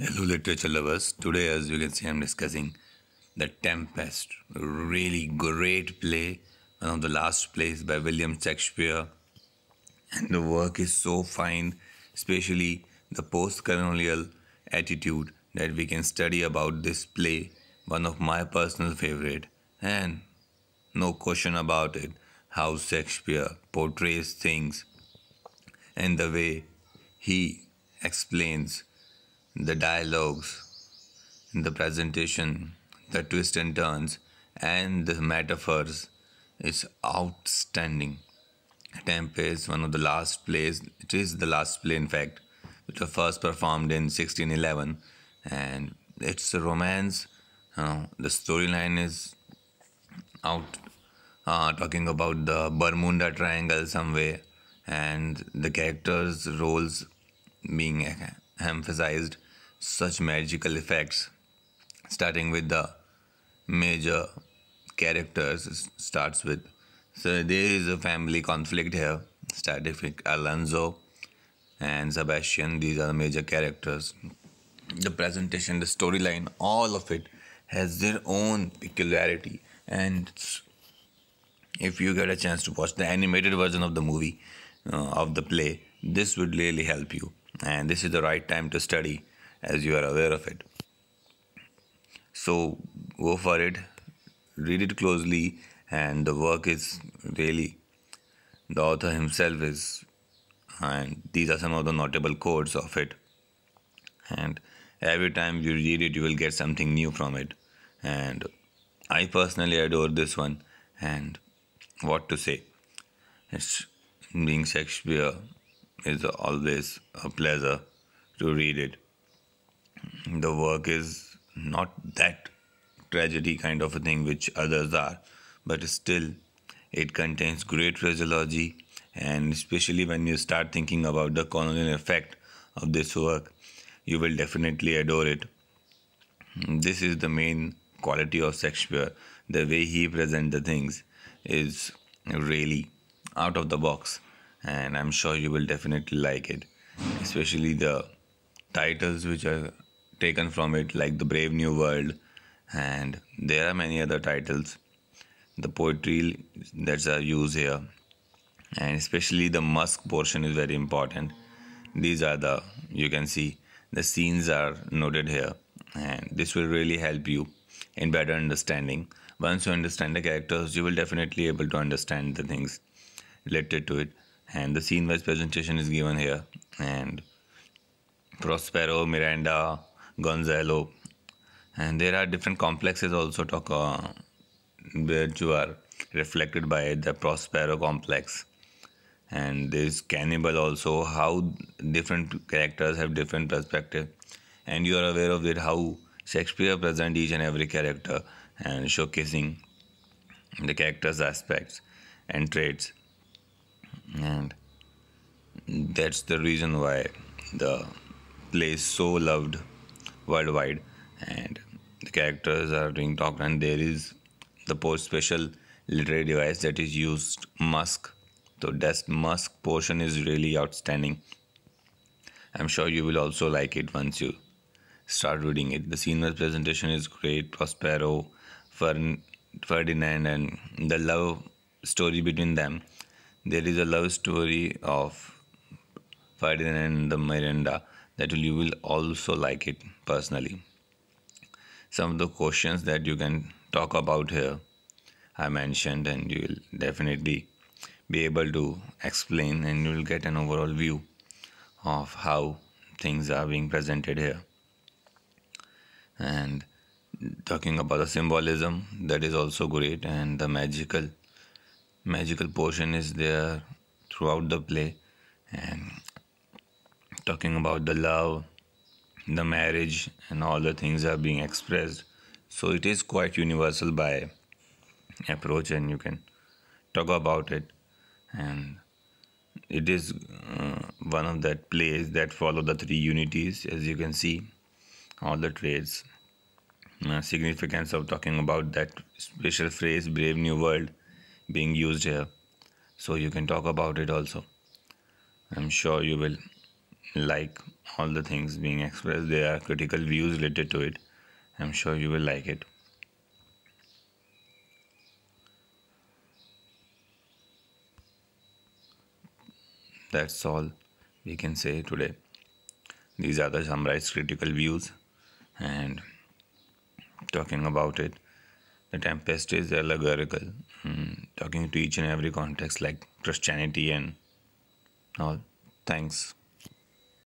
Hello, literature lovers. Today, as you can see, I'm discussing The Tempest, a really great play, one of the last plays by William Shakespeare. And the work is so fine, especially the post colonial attitude that we can study about this play, one of my personal favorite. And no question about it, how Shakespeare portrays things and the way he explains the dialogues, the presentation, the twists and turns, and the metaphors is outstanding. Tempest, one of the last plays, it is the last play in fact, which was first performed in 1611, and it's a romance. The storyline is out talking about the Bermuda Triangle somewhere, and the characters' roles being emphasized, such magical effects, starting with the major characters. Starts with, so there is a family conflict here, starting with Alonso and Sebastian. These are the major characters. The presentation, the storyline, all of it has their own peculiarity, and if you get a chance to watch the animated version of the movie, of the play, this would really help you. And this is the right time to study, as you are aware of it. So go for it, read it closely, and the work is really, the author himself is, and these are some of the notable quotes of it. And every time you read it, you will get something new from it. And I personally adore this one. And what to say? It's being Shakespeare is always a pleasure to read it. The work is not that tragedy kind of a thing which others are, but still it contains great phraseology, and especially when you start thinking about the colonial effect of this work, you will definitely adore it. This is the main quality of Shakespeare. The way he presents the things is really out of the box, and I'm sure you will definitely like it, especially the titles which are taken from it, like The Brave New World, and there are many other titles. The poetry that's are used here, and especially the musk portion is very important. These are the, you can see the scenes are noted here, and this will really help you in better understanding. Once you understand the characters, you will definitely able to understand the things related to it. And the scene wise presentation is given here, and Prospero, Miranda, Gonzalo, and there are different complexes also talk which are reflected by the Prospero complex. And there's cannibal also, how different characters have different perspective, and you are aware of it, how Shakespeare present each and every character and showcasing the characters aspects and traits. And that's the reason why the play is so loved worldwide, and the characters are being talked, and there is the post special literary device that is used, musk. So that musk portion is really outstanding. I'm sure you will also like it once you start reading it. The scene's presentation is great. Prospero, Ferdinand, and the love story between them. There is a love story of Ferdinand and the Miranda that you will also like it personally. Some of the questions that you can talk about here I mentioned, and you will definitely be able to explain, and you will get an overall view of how things are being presented here. And talking about the symbolism, that is also great, and the magical portion is there throughout the play. And talking about the love, the marriage, and all the things are being expressed, so it is quite universal by approach, and you can talk about it. And it is one of that plays that follow the three unities, as you can see all the traits, significance of talking about that special phrase Brave New World being used here, so you can talk about it also. I'm sure you will like all the things being expressed. There are critical views related to it. I'm sure you will like it. That's all we can say today. These are the summarized critical views, and talking about it, the Tempest is allegorical, talking to each and every context like Christianity and all. Thanks.